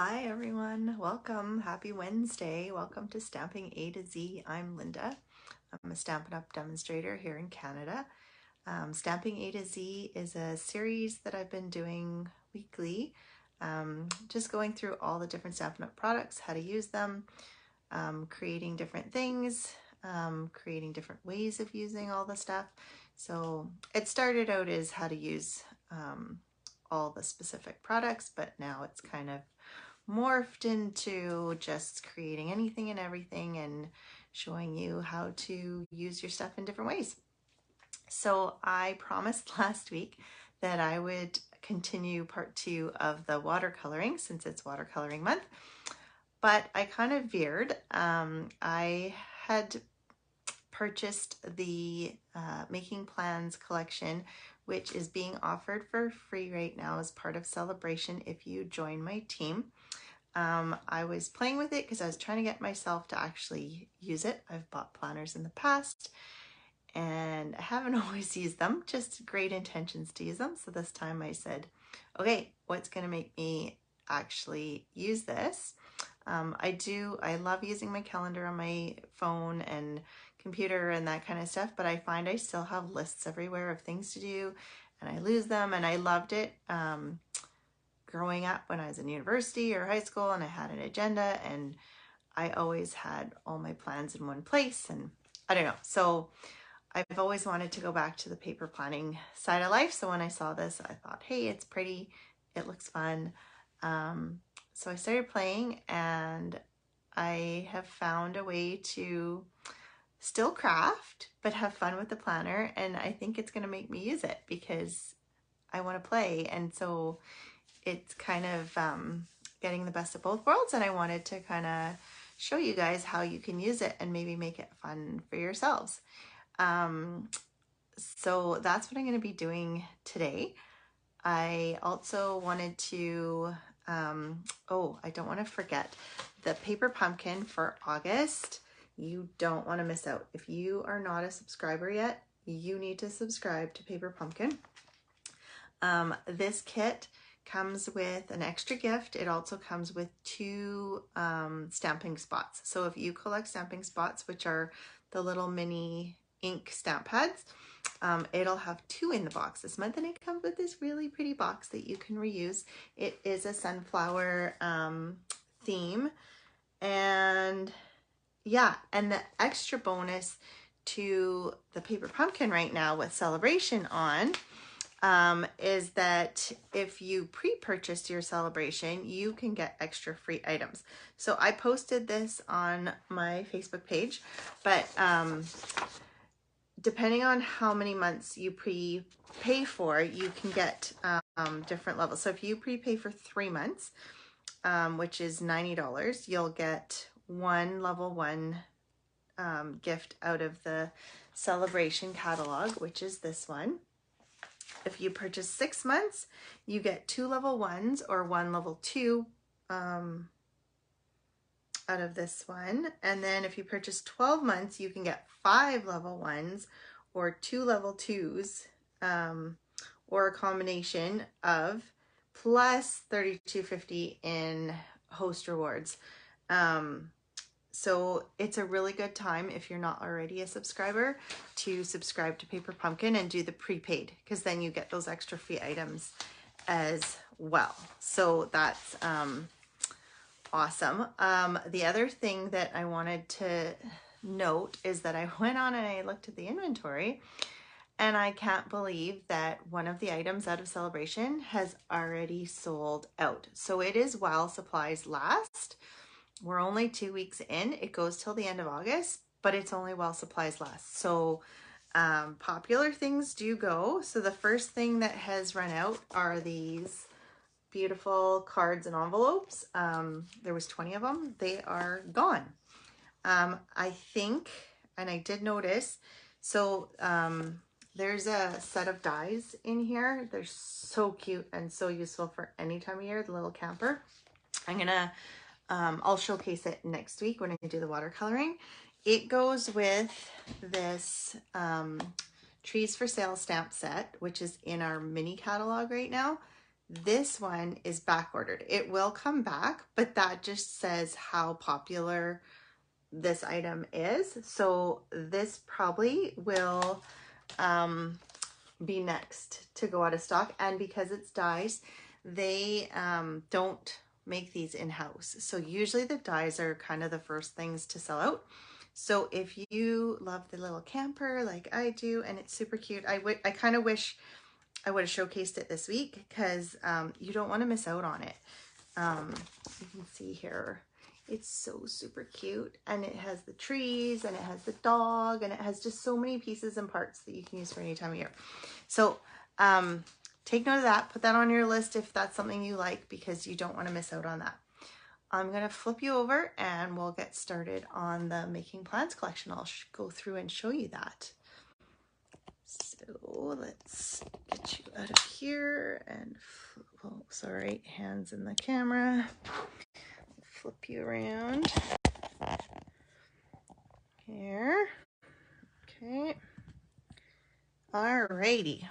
Hi everyone, welcome. Happy Wednesday. Welcome to Stamping A to Z. I'm Linda. I'm a Stampin' Up! Demonstrator here in Canada. Stamping A to Z is a series that I've been doing weekly, just going through all the different Stampin' Up! Products, how to use them, creating different things, creating different ways of using all the stuff. So it started out as how to use all the specific products, but now it's kind of morphed into just creating anything and everything and showing you how to use your stuff in different ways. So I promised last week that I would continue part 2 of the watercoloring since it's watercoloring month, but I kind of veered. I had purchased the Making Plans collection, which is being offered for free right now as part of Celebration if you join my team. I was playing with it because I was trying to get myself to actually use it. I've bought planners in the past and I haven't always used them, just great intentions to use them. So this time I said, okay, what's going to make me actually use this? I love using my calendar on my phone and computer and that kind of stuff, but I find I still have lists everywhere of things to do and I lose them, and I loved it. Growing up when I was in university or high school and I had an agenda and I always had all my plans in one place, and I don't know. So I've always wanted to go back to the paper planning side of life. So when I saw this, I thought, hey, it's pretty, it looks fun. So I started playing and I have found a way to still craft, but have fun with the planner. And I think it's going to make me use it because I want to play. And so it's kind of getting the best of both worlds, and I wanted to kind of show you guys how you can use it and maybe make it fun for yourselves. So that's what I'm going to be doing today. I also wanted to, oh, I don't want to forget the paper pumpkin for August. You don't want to miss out. If you are not a subscriber yet, you need to subscribe to Paper Pumpkin. This kit comes with an extra gift. It also comes with 2 stamping spots. So if you collect stamping spots, which are the little mini ink stamp pads, it'll have 2 in the box this month, and it comes with this really pretty box that you can reuse. It is a sunflower theme, and yeah, and the extra bonus to the Paper Pumpkin right now with Celebration on is that if you pre-purchased your Celebration, you can get extra free items. So I posted this on my Facebook page, but depending on how many months you prepay for, you can get different levels. So if you prepay for 3 months, which is $90, you'll get 1 level 1 gift out of the Celebration catalog, which is this one. If you purchase 6 months, you get 2 level 1s or 1 level 2 out of this one. And then if you purchase 12 months, you can get 5 level 1s or 2 level 2s, or a combination of, plus $32.50 in host rewards. So it's a really good time, if you're not already a subscriber, to subscribe to Paper Pumpkin and do the prepaid, because then you get those extra free items as well. So that's awesome. The other thing that I wanted to note is that I went on and I looked at the inventory, and I can't believe that one of the items out of Celebration has already sold out. So it is while supplies last. We're only 2 weeks in. It goes till the end of August, but it's only while supplies last. So popular things do go. So the first thing that has run out are these beautiful cards and envelopes. There was 20 of them. They are gone. I think, and I did notice, so there's a set of dies in here. They're so cute and so useful for any time of year, the little camper. I'm gonna I'll showcase it next week when I do the watercoloring. It goes with this Trees for Sale stamp set, which is in our mini catalog right now. This one is back ordered. It will come back, but that just says how popular this item is. So this probably will be next to go out of stock. And because it's dyes, they don't make these in-house. So usually the dyes are kind of the first things to sell out. So if you love the little camper like I do, and it's super cute, I kind of wish I would have showcased it this week, because you don't want to miss out on it. You can see here, it's so super cute, and it has the trees, and it has the dog, and it has just so many pieces and parts that you can use for any time of year. So take note of that, put that on your list if that's something you like, because you don't want to miss out on that. I'm going to flip you over and we'll get started on the Making Plans collection. I'll go through and show you that. So let's get you out of here and, oh, sorry, hands in the camera. Flip you around here. Okay. Alrighty.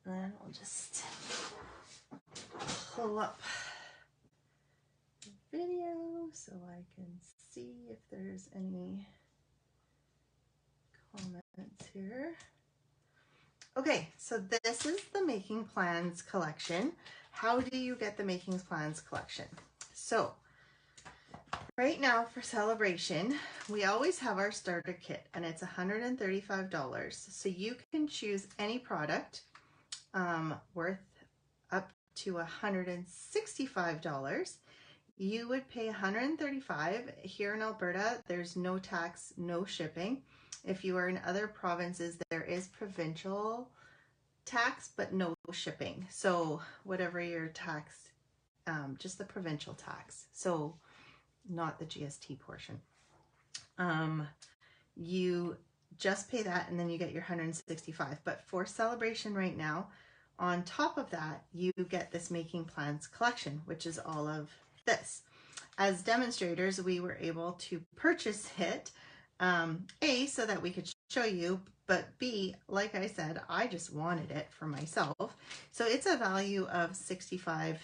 And I'll just pull up the video so I can see if there's any comments here. Okay, so this is the Making Plans collection. How do you get the Making Plans collection? So right now for celebration, we always have our starter kit, and it's $135. So you can choose any product worth up to $165. You would pay $135. Here in Alberta, there's no tax, no shipping. If you are in other provinces, there is provincial tax, but no shipping. So whatever your tax, just the provincial tax. So not the GST portion. You just pay that, and then you get your $165. But for celebration right now, on top of that, you get this Making Plans collection, which is all of this. As demonstrators, we were able to purchase it, A, so that we could show you, but B, like I said, I just wanted it for myself. So it's a value of $65.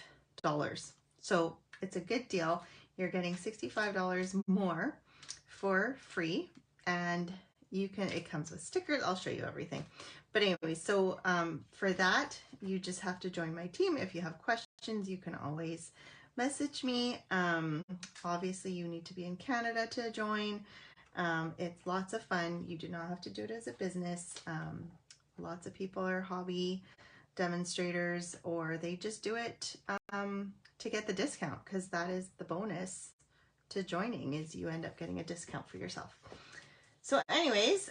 So it's a good deal. You're getting $65 more for free, and you can, it comes with stickers. I'll show you everything. But anyway, so for that, you just have to join my team. If you have questions, you can always message me. Obviously, you need to be in Canada to join. It's lots of fun. You do not have to do it as a business. Lots of people are hobby demonstrators, or they just do it to get the discount, because that is the bonus to joining, is you end up getting a discount for yourself. So anyways,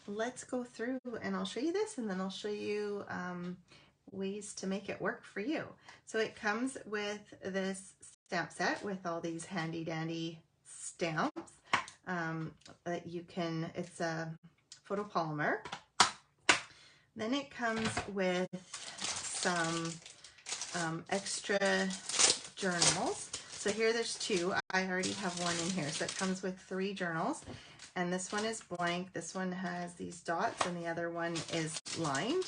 let's go through and I'll show you this, and then I'll show you ways to make it work for you. So it comes with this stamp set with all these handy dandy stamps that you can, it's a photopolymer. Then it comes with some extra journals. So here there's two. I already have one in here. So it comes with 3 journals. And this one is blank. This one has these dots, and the other one is lined.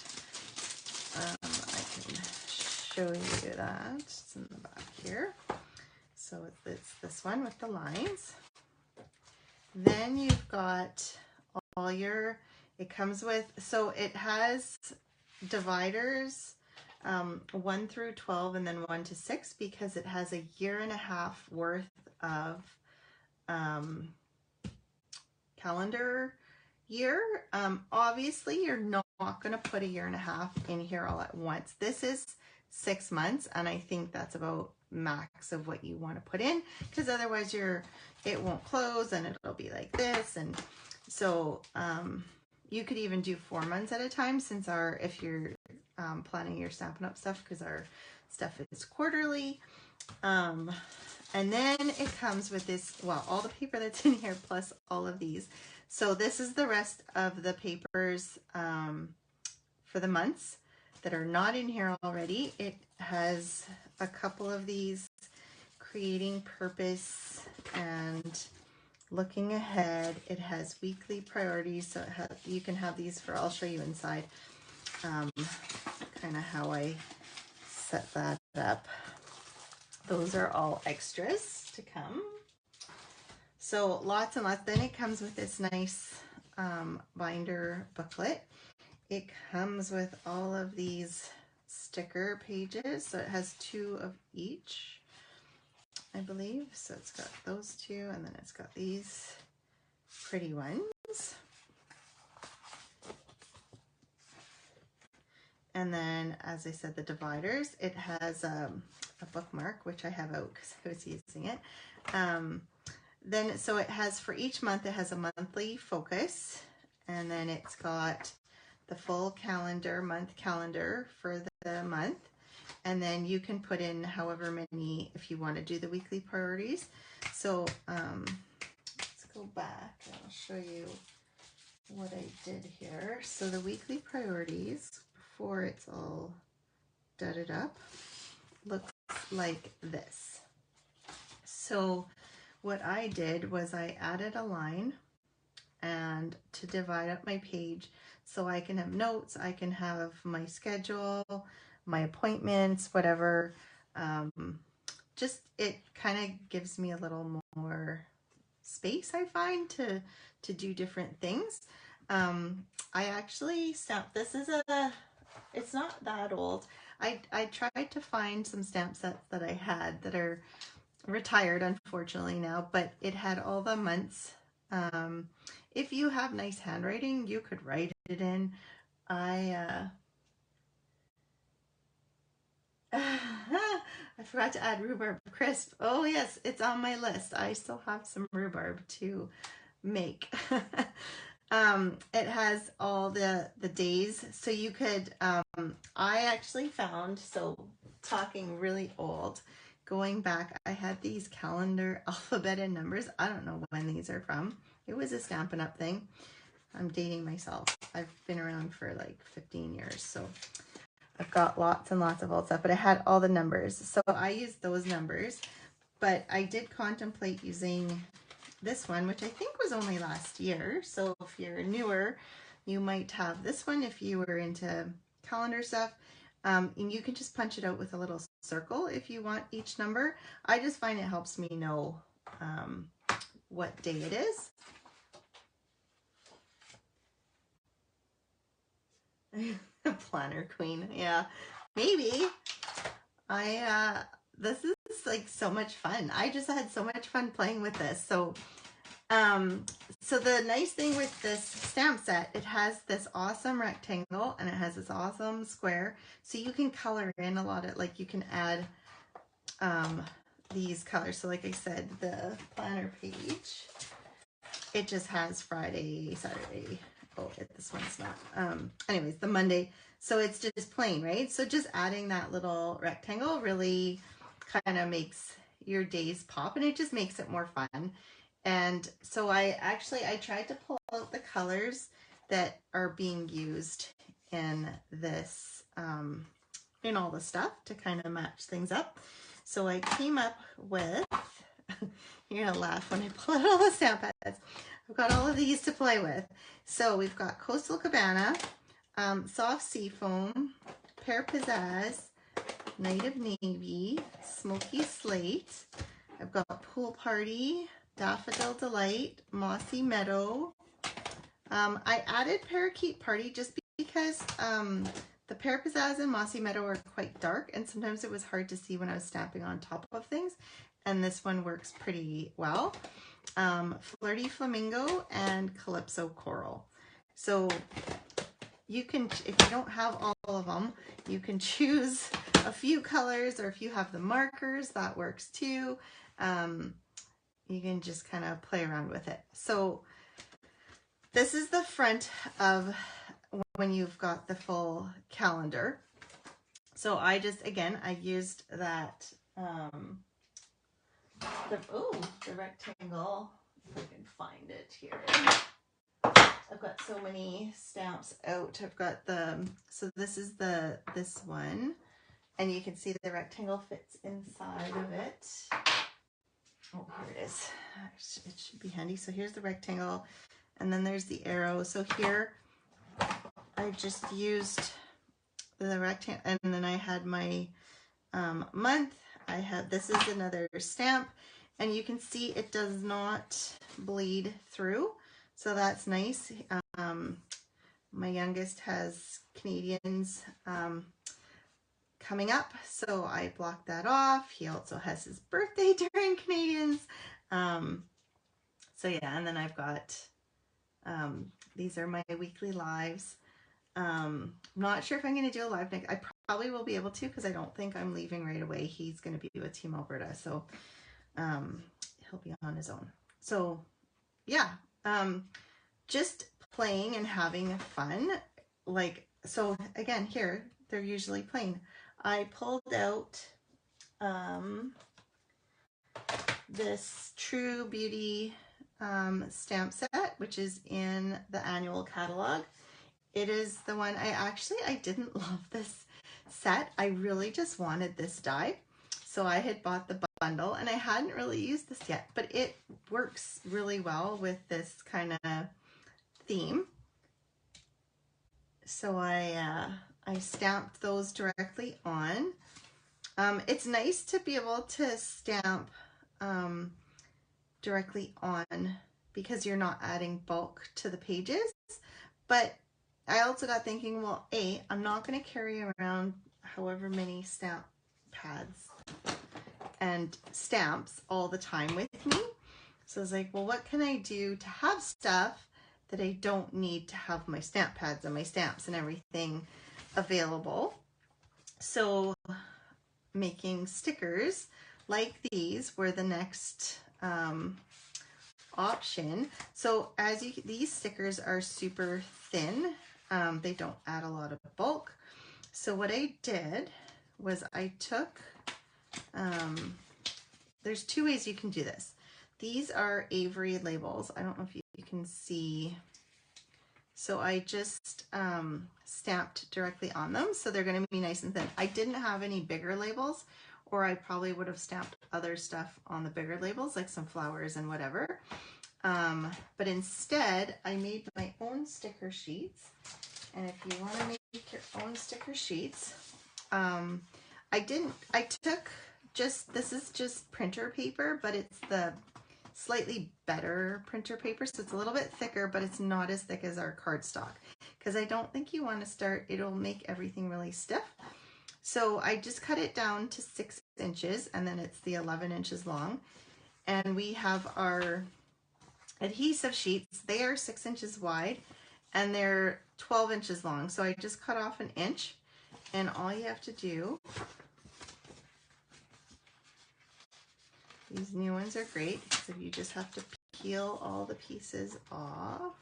I can show you that. It's in the back here. So it's this one with the lines. Then you've got all your, it comes with, so it has dividers 1 through 12 and then 1 to 6, because it has a 1.5 years worth of calendar year. Obviously you're not going to put a 1.5 years in here all at once. This is 6 months, and I think that's about max of what you want to put in, because otherwise it won't close and it'll be like this. And so you could even do 4 months at a time, since if you're planning your Stampin' Up stuff, because our stuff is quarterly. And then it comes with this, well, all the paper that's in here plus all of these. So this is the rest of the papers for the months that are not in here already. It has a couple of these, creating purpose and looking ahead. It has weekly priorities, so you can have these for, I'll show you inside, kind kind of how I set that up. Those are all extras to come. So lots and lots. Then it comes with this nice binder booklet. It comes with all of these sticker pages. So it has 2 of each, I believe. So it's got those 2, and then it's got these pretty ones. And then, as I said, the dividers, it has a bookmark, which I have out because I was using it. Then, so it has, for each month, it has a monthly focus, and then it's got the full calendar, month calendar for the month. And then you can put in however many, if you want to do the weekly priorities. So let's go back and I'll show you what I did here. So the weekly priorities, before it's all dudded up, looks like this. So what I did was I added a line and to divide up my page so I can have notes, I can have my schedule, my appointments, whatever. Just it kind of gives me a little more space, I find, to do different things. I actually stamped, this is it's not that old. I tried to find some stamp sets that I had that are retired, unfortunately, now, but it had all the months. If you have nice handwriting, you could write it in. I forgot to add rhubarb crisp. Oh yes, it's on my list. I still have some rhubarb to make. It has all the days, so you could, I actually found, so talking really old, going back, I had these calendar alphabet and numbers. I don't know when these are from. It was a Stampin' Up thing. I'm dating myself. I've been around for like 15 years, so I've got lots and lots of old stuff, but I had all the numbers. So I used those numbers, but I did contemplate using this one, which I think was only last year. So if you're newer, you might have this one if you were into calendar stuff. And you can just punch it out with a little circle if you want each number. I just find it helps me know what day it is. Planner queen, yeah, maybe. This is like so much fun. I just had so much fun playing with this. So so the nice thing with this stamp set, it has this awesome rectangle and it has this awesome square, so you can color in a lot of, like, you can add these colors. So like I said, the planner page, it just has Friday, Saturday. Oh, this one's not. Anyways, the Monday. So it's just plain, right? So just adding that little rectangle really kind of makes your days pop, and it just makes it more fun. And so I tried to pull out the colors that are being used in this, in all the stuff, to kind of match things up. So I came up with, you're gonna laugh when I pull out all the stamp pads. I've got all of these to play with. So we've got Coastal Cabana, Soft Seafoam, Pear Pizzazz, Night of Navy, Smoky Slate. I've got Pool Party, Daffodil Delight, Mossy Meadow. I added Parakeet Party just because the Pear Pizzazz and Mossy Meadow are quite dark, and sometimes it was hard to see when I was stamping on top of things, and this one works pretty well. Flirty Flamingo and Calypso Coral. So you can, if you don't have all of them, you can choose a few colors, or if you have the markers, that works too. You can just kind of play around with it. So this is the front of when you've got the full calendar. So I just, again, I used that, the rectangle, if I can find it here. I've got so many stamps out. I've got the, so this is this one, and you can see the rectangle fits inside of it. Oh, here it is. It should be handy. So here's the rectangle, and then there's the arrow. So here I just used the rectangle, and then I had my month. This is another stamp, and you can see it does not bleed through, so that's nice. My youngest has Canadians coming up, so I blocked that off. He also has his birthday during Canadians. So yeah, and then I've got, these are my weekly lives. I'm not sure if I'm going to do a live next. I probably will be able to, because I don't think I'm leaving right away. He's going to be with Team Alberta, so he'll be on his own. So yeah, just playing and having fun. Like, so again, here, they're usually plain. I pulled out this True Beauty stamp set, which is in the annual catalog. It is the one I didn't love this set. I really just wanted this die. So I had bought the bundle, and I hadn't really used this yet, but it works really well with this kind of theme. So I stamped those directly on. It's nice to be able to stamp directly on, because you're not adding bulk to the pages. But I also got thinking, well, I'm not going to carry around however many stamp pads and stamps all the time with me. So I was like, well, what can I do to have stuff that I don't need to have my stamp pads and my stamps and everything available? So making stickers like these were the next option. So these stickers are super thin. They don't add a lot of bulk. So what I did was I took, there's two ways you can do this. These are Avery labels. I don't know if you can see. So I just stamped directly on them, so they're going to be nice and thin. I didn't have any bigger labels, or I probably would have stamped other stuff on the bigger labels, like some flowers and whatever. But instead, I made my own sticker sheets. And if you want to make your own sticker sheets, this is just printer paper, but it's the slightly better printer paper, so it's a little bit thicker, but it's not as thick as our cardstock, because I don't think you want to start, it'll make everything really stiff. So I just cut it down to 6 inches, and then it's the 11 inches long. And we have our adhesive sheets. They are 6 inches wide, and they're 12 inches long. So I just cut off an inch, and all you have to do, these new ones are great, so you just have to peel all the pieces off,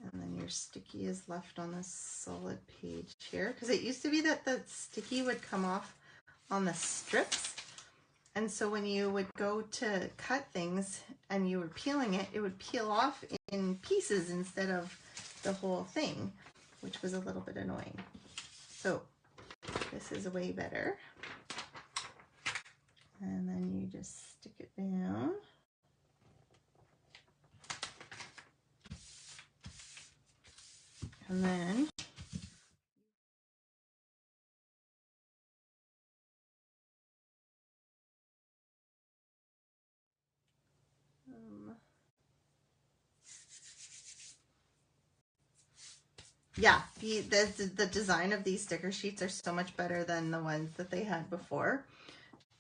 and then your sticky is left on this solid page here, because it used to be that the sticky would come off on the strips, and so when you would go to cut things and you were peeling it, it would peel off in pieces instead of the whole thing, which was a little bit annoying. So this is way better. And then you just stick it down. And then yeah, the design of these sticker sheets are so much better than the ones that they had before.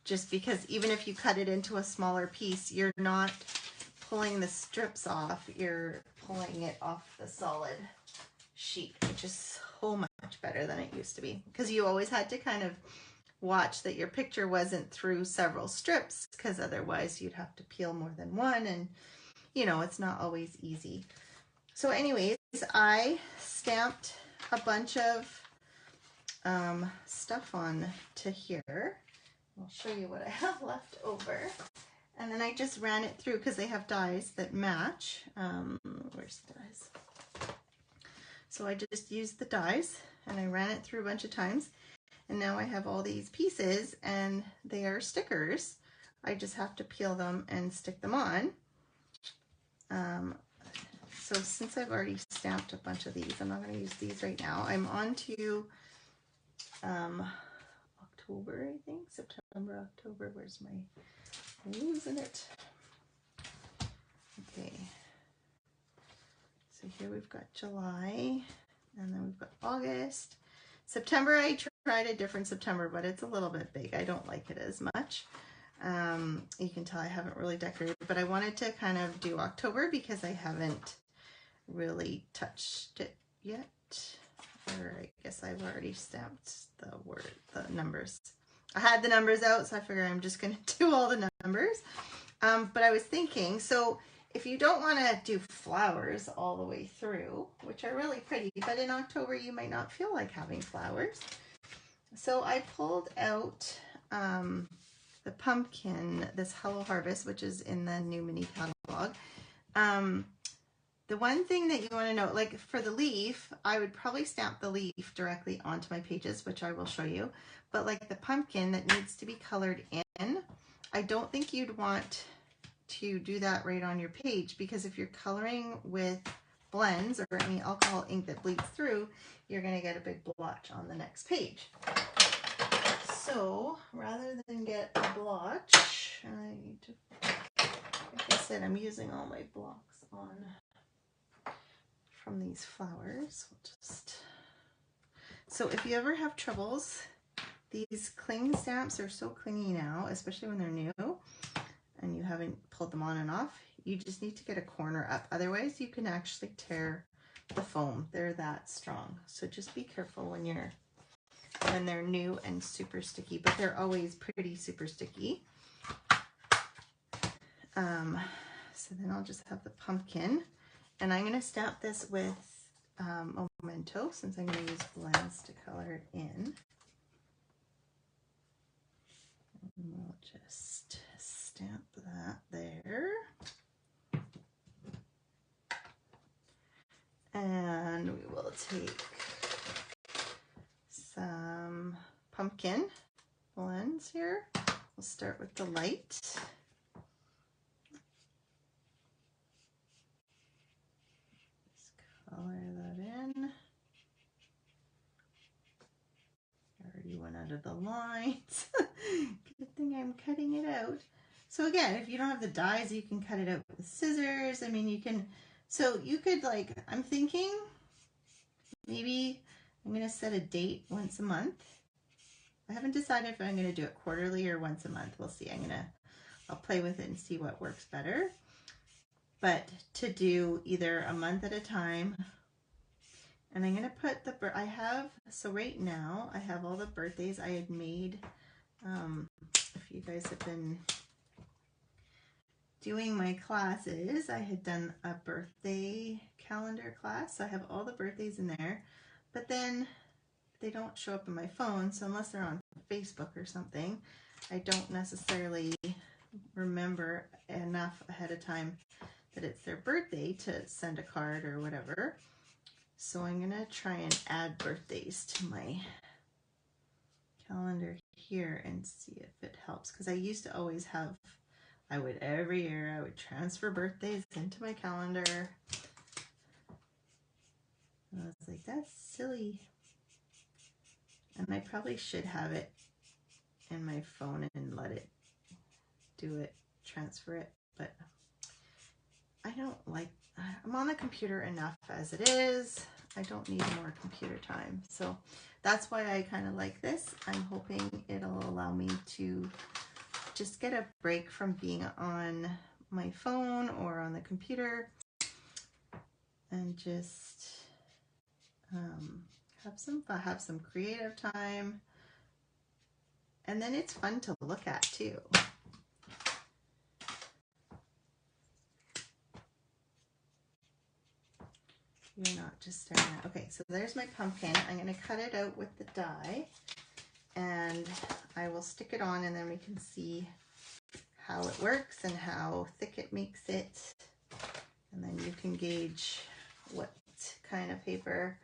Just because even if you cut it into a smaller piece, you're not pulling the strips off, you're pulling it off the solid sheet, which is so much better than it used to be. Because you always had to kind of watch that your picture wasn't through several strips, because otherwise you'd have to peel more than one, and you know, it's not always easy. So anyways, I stamped a bunch of stuff on to here. I'll show you what I have left over. And then I just ran it through, because they have dies that match. Where's the dies? So I just used the dies, and I ran it through a bunch of times. And now I have all these pieces, and they are stickers. I just have to peel them and stick them on. So since I've already stamped a bunch of these, I'm not going to use these right now. I'm on to October, I think. September, October. Where's my... I'm losing it. Okay. So here we've got July, and then we've got August. September, I tried a different September, but it's a little bit big. I don't like it as much. You can tell I haven't really decorated, but I wanted to kind of do October because I haven't really touched it yet. Or I guess I've already stamped the numbers. I had the numbers out, so I figure I'm just going to do all the numbers. But I was thinking, so if you don't want to do flowers all the way through, which are really pretty, but in October you might not feel like having flowers. So I pulled out the pumpkin, this Hello Harvest, which is in the new mini catalog. The one thing that you want to know, like for the leaf, I would probably stamp the leaf directly onto my pages, which I will show you. But like the pumpkin that needs to be colored in, I don't think you'd want to do that right on your page, because if you're coloring with blends or any alcohol ink that bleeds through, you're going to get a big blotch on the next page. So rather than get a blotch, I need to, like I said, I'm using all my blocks on from these flowers. So if you ever have troubles, these cling stamps are so clingy now, especially when they're new and you haven't pulled them on and off. You just need to get a corner up. Otherwise you can actually tear the foam. They're that strong. So just be careful when they're new and super sticky, but they're always pretty super sticky. So then I'll just have the pumpkin, and I'm going to stamp this with Memento, since I'm going to use blends to color it in. And we'll just stamp that there. And we will take some pumpkin blends here. We'll start with the light. Color that in. I already went out of the lines. Good thing I'm cutting it out. So again, if you don't have the dies, you can cut it out with scissors. I mean, you can, so you could like, I'm thinking maybe I'm going to set a date once a month. I haven't decided if I'm going to do it quarterly or once a month. We'll see. I'll play with it and see what works better. But to do either a month at a time, and I'm going to put so right now I have all the birthdays I had made. If you guys have been doing my classes, I had done a birthday calendar class. So I have all the birthdays in there, but then they don't show up in my phone. So unless they're on Facebook or something, I don't necessarily remember enough ahead of time that it's their birthday to send a card or whatever. So I'm gonna try and add birthdays to my calendar here and see if it helps, because I used to always have, every year I would transfer birthdays into my calendar. And I was like, that's silly. And I probably should have it in my phone and let it do it, transfer it, but I don't like, I'm on the computer enough as it is. I don't need more computer time. So that's why I kind of like this. I'm hoping it'll allow me to just get a break from being on my phone or on the computer and just have some fun, have some creative time. And then it's fun to look at too. You're not just staring at, okay, so there's my pumpkin. I'm going to cut it out with the die and I will stick it on, and then we can see how it works and how thick it makes it. And then you can gauge what kind of paper.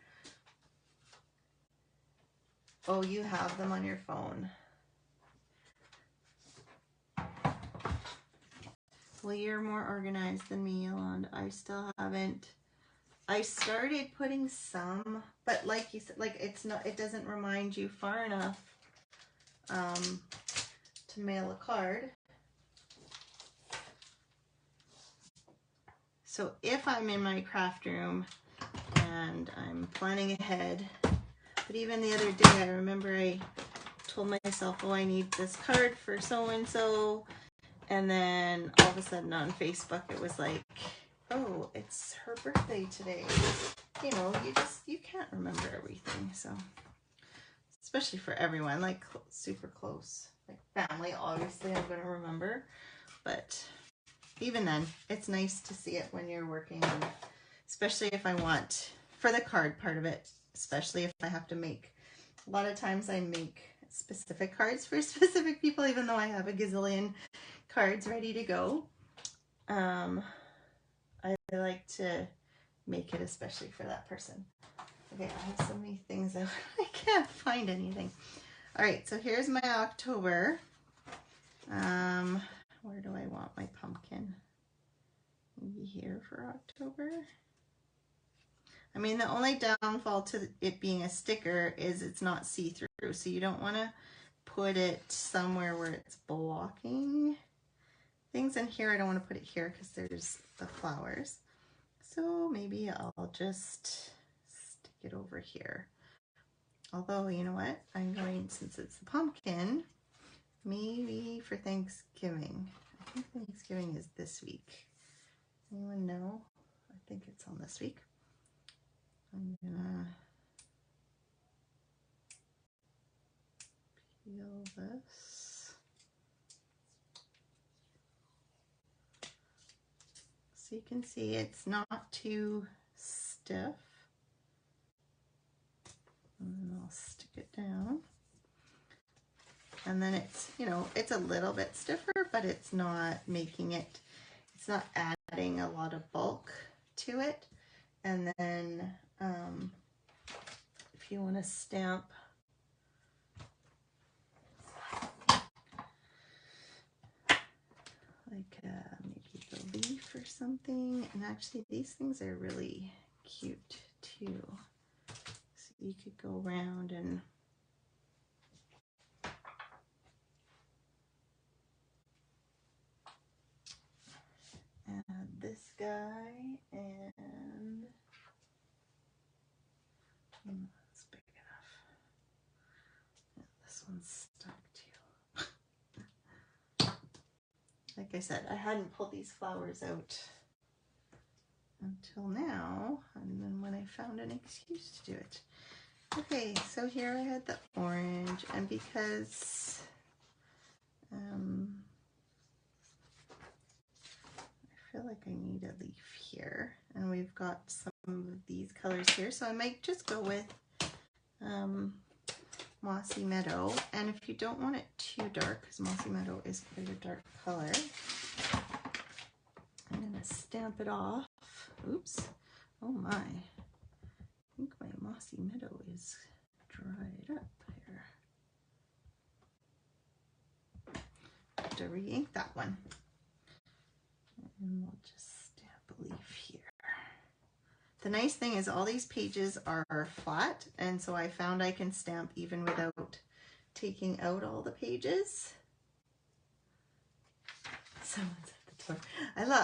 Oh, you have them on your phone. Well, you're more organized than me, Yolanda. I still haven't I started putting some, but like you said, like it doesn't remind you far enough to mail a card. So if I'm in my craft room and I'm planning ahead, but even the other day I remember I told myself, oh, I need this card for so-and-so, and then all of a sudden on Facebook it was like, oh, it's her birthday today. You know, you can't remember everything. So especially for everyone, like super close, like family, obviously I'm going to remember, but even then it's nice to see it when you're working, and especially if I want, for the card part of it, especially if I have to make, a lot of times I make specific cards for specific people, even though I have a gazillion cards ready to go. I like to make it especially for that person. Okay, I have so many things that I can't find anything. All right, so here's my October. Where do I want my pumpkin? Maybe here for October. I mean, the only downfall to it being a sticker is it's not see-through, so you don't want to put it somewhere where it's blocking things. And here I don't want to put it here because there's the flowers. So maybe I'll just stick it over here. Although, you know what? I'm going, since it's the pumpkin, maybe for Thanksgiving. I think Thanksgiving is this week. Anyone know? I think it's on this week. I'm gonna peel this. So you can see it's not too stiff. And then I'll stick it down. And then it's, you know, it's a little bit stiffer, but it's not making it, it's not adding a lot of bulk to it. And then if you want to stamp like maybe the leaf or something, and actually these things are really cute too. So you could go around and add this guy, and that's big enough. Yeah, this one's stuck too. Like I said, I hadn't pulled these flowers out until now, and then when I found an excuse to do it. Okay, so here I had the orange, and because I feel like I need a leaf here, and we've got some of these colors here, so I might just go with Mossy Meadow. And if you don't want it too dark, because Mossy Meadow is quite a dark color, I'm gonna stamp it off. Oops, oh my, I think my Mossy Meadow is dried up here. Have to re-ink that one. And we'll just stamp a leaf here. The nice thing is all these pages are flat, and so I found I can stamp even without taking out all the pages. Someone's at the door.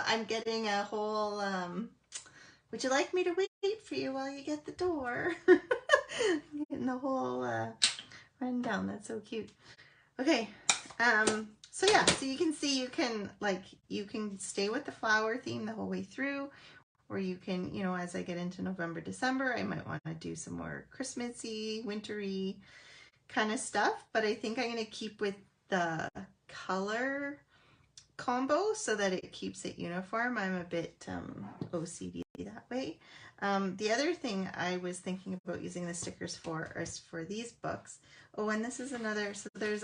I'm getting a whole, would you like me to wait for you while you get the door? Getting the whole rundown. That's so cute. Okay. So yeah, so you can see you can stay with the flower theme the whole way through, or you can, you know, as I get into November, December, I might want to do some more Christmassy, wintry kind of stuff, but I think I'm going to keep with the color combo so that it keeps it uniform. I'm a bit OCD that way. The other thing I was thinking about using the stickers for is for these books. Oh, and this is another, so there's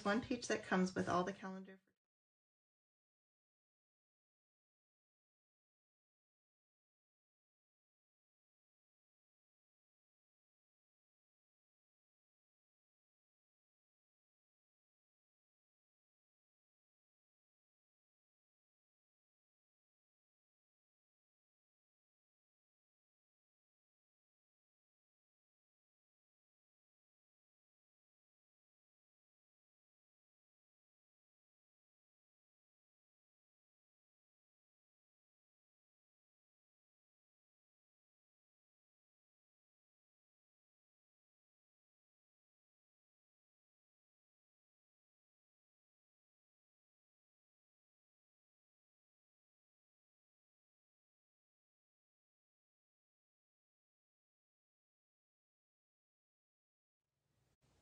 one page that comes with all the calendar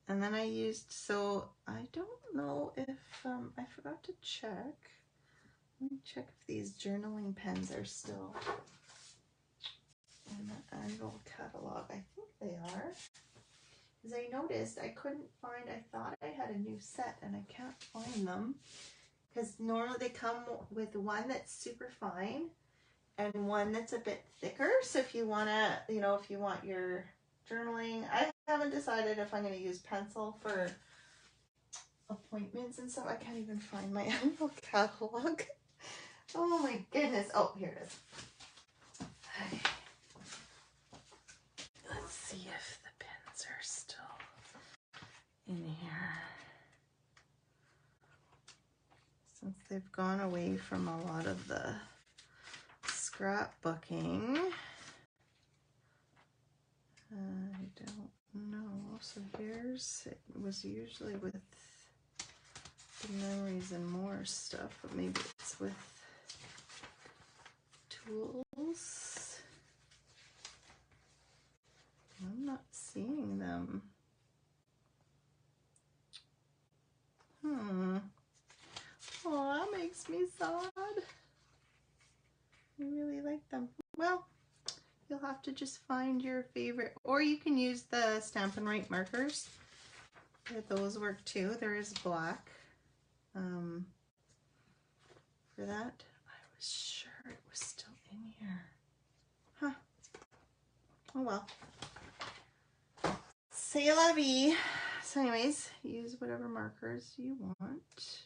And then I used, so I don't know if, I forgot to check. Let me check if these journaling pens are still in the annual catalog. I think they are. Because I noticed I couldn't find, I thought I had a new set and I can't find them. Because normally they come with one that's super fine and one that's a bit thicker. So if you want to, you know, if you want your journaling, I haven't decided if I'm going to use pencil for appointments and stuff. I can't even find my annual catalog. Oh my goodness. Oh, here it is. Let's see if the pins are still in here. Since they've gone away from a lot of the scrapbooking, I don't know. So here's, it was usually with the memories and more stuff, but maybe it's with tools. I'm not seeing them. Oh, that makes me sad. I really like them. Well, you'll have to just find your favorite, or you can use the Stampin' Write markers. Yeah, those work too. There is black for that. I was sure it was still in here. Huh. Oh well. C'est la vie. So anyways, use whatever markers you want.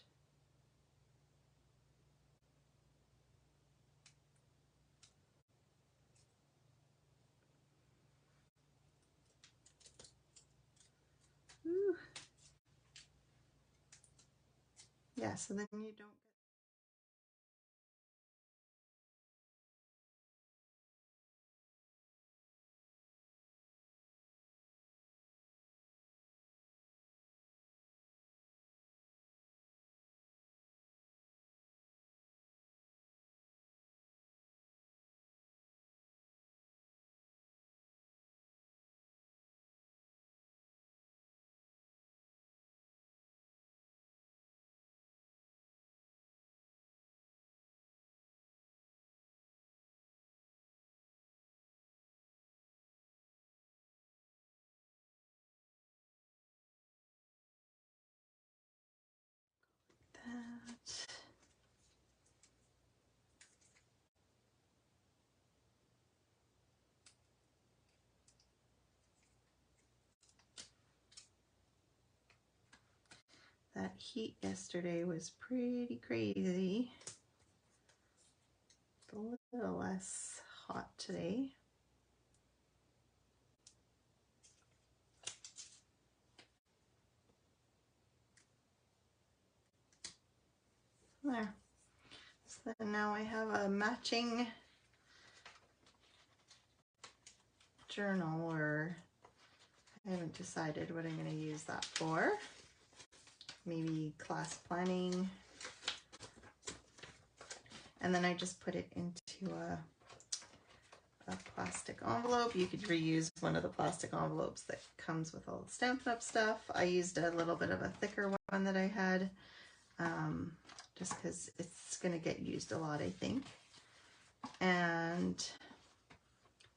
Ooh. Yeah, so then you don't that. That heat yesterday was pretty crazy. It's a little less hot today. There. So then now I have a matching journal, or I haven't decided what I'm going to use that for. Maybe class planning. And then I just put it into a plastic envelope. You could reuse one of the plastic envelopes that comes with all the Stampin' Up stuff. I used a little bit of a thicker one that I had, just because it's going to get used a lot, I think. And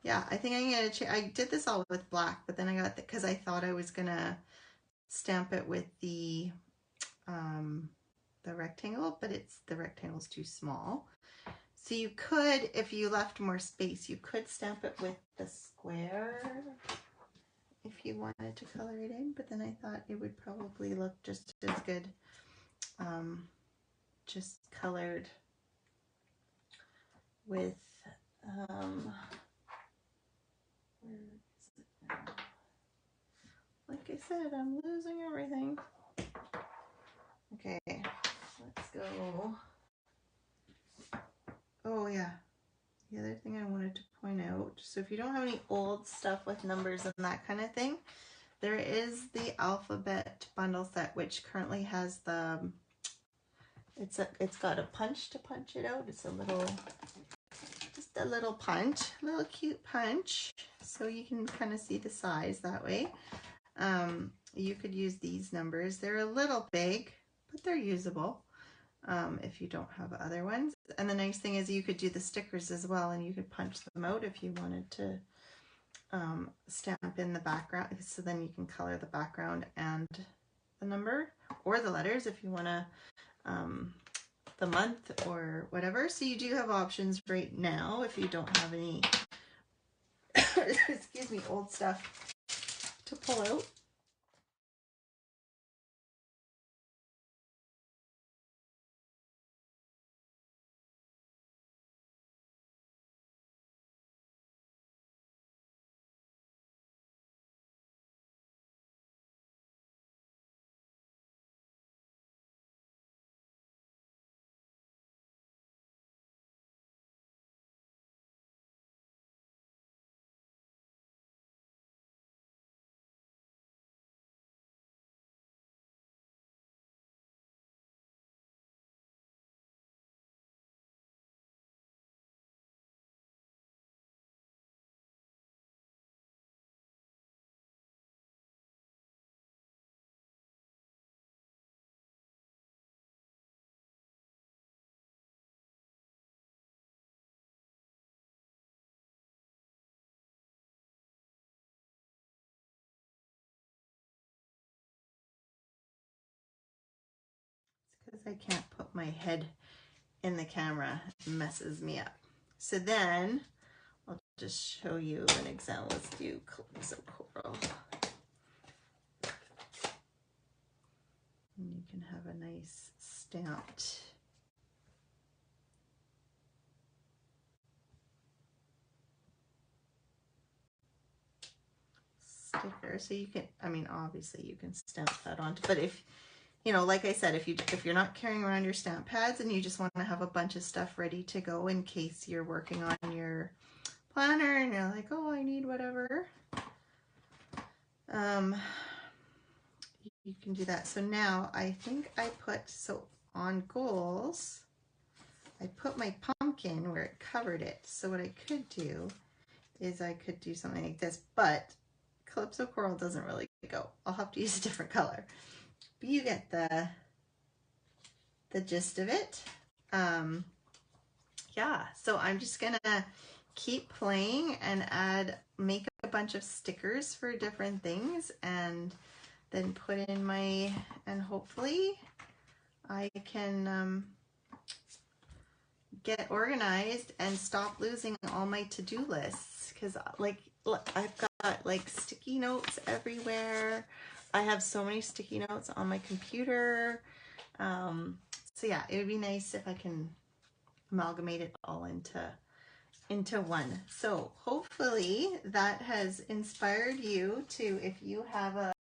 yeah, I think I'm going to, I did this all with black, but then I got, because I thought I was going to stamp it with the rectangle, but the rectangle's too small. So you could, if you left more space, you could stamp it with the square if you wanted to color it in, but then I thought it would probably look just as good just colored with, where is it now? Like I said, I'm losing everything. Okay, let's go. Oh yeah. The other thing I wanted to point out, so if you don't have any old stuff with numbers and that kind of thing, there is the alphabet bundle set, which currently has the, it's got a punch to punch it out. It's a little, just a little punch, a little cute punch, so you can kind of see the size that way. you could use these numbers. They're a little big, but they're usable if you don't have other ones. And the nice thing is you could do the stickers as well, and you could punch them out if you wanted to stamp in the background. So then you can color the background and the number, or the letters if you want to, the month or whatever. So you do have options right now if you don't have any excuse me, old stuff to pull out. Because I can't put my head in the camera, it messes me up. So then I'll just show you an example. Let's do Calypso Coral. And you can have a nice stamped sticker. So you can, I mean, obviously you can stamp that onto, but if, you know, like I said, if you're not carrying around your stamp pads and you just want to have a bunch of stuff ready to go in case you're working on your planner and you're like, oh, I need whatever, you can do that. So now I think I put, so on goals, I put my pumpkin where it covered it. So what I could do is I could do something like this, but Calypso Coral doesn't really go. I'll have to use a different color. But you get the gist of it. Yeah, so I'm just gonna keep playing and make a bunch of stickers for different things, and then put in my, and hopefully I can get organized and stop losing all my to-do lists, because like look, I've got like sticky notes everywhere. I have so many sticky notes on my computer. So yeah, it would be nice if I can amalgamate it all into one. So hopefully that has inspired you to, if you have a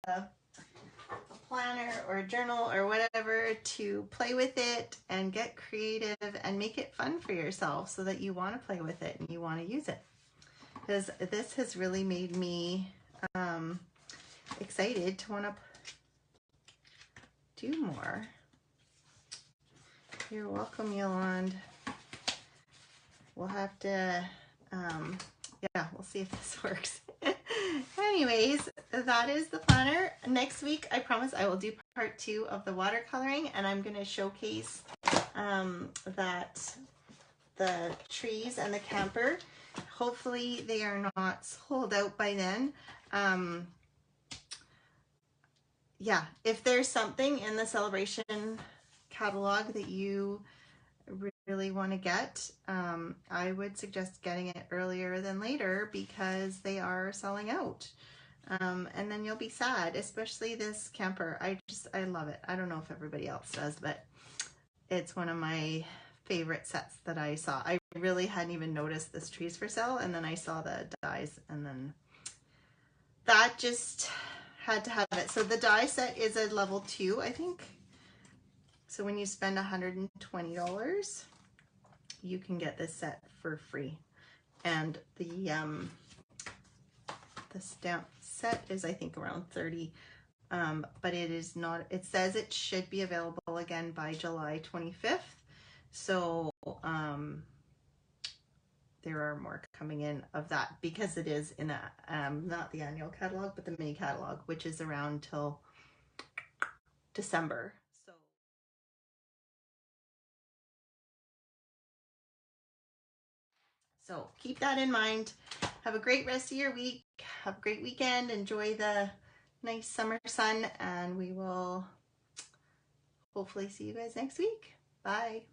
planner or a journal or whatever, to play with it and get creative and make it fun for yourself so that you want to play with it and you want to use it. Because this has really made me excited to want to do more. You're welcome, Yolande. We'll have to, yeah, we'll see if this works. Anyways, that is the planner. Next week, I promise I will do part 2 of the watercoloring, and I'm going to showcase that the trees and the camper. Hopefully they are not sold out by then. Yeah, if there's something in the celebration catalog that you really want to get, I would suggest getting it earlier than later, because they are selling out. And then you'll be sad, especially this camper. I love it. I don't know if everybody else does, but it's one of my favorite sets that I saw. I really hadn't even noticed this tree's for sale, and then I saw the dies, and then that just had to have it. So the die set is a level 2, I think. So when you spend $120, you can get this set for free. And the stamp set is, I think, around 30, but it is not, it says it should be available again by July 25th. So there are more coming in of that, because it is in a not the annual catalog, but the mini catalog, which is around till December. So keep that in mind. Have a great rest of your week. Have a great weekend. Enjoy the nice summer sun, and we will hopefully see you guys next week. Bye.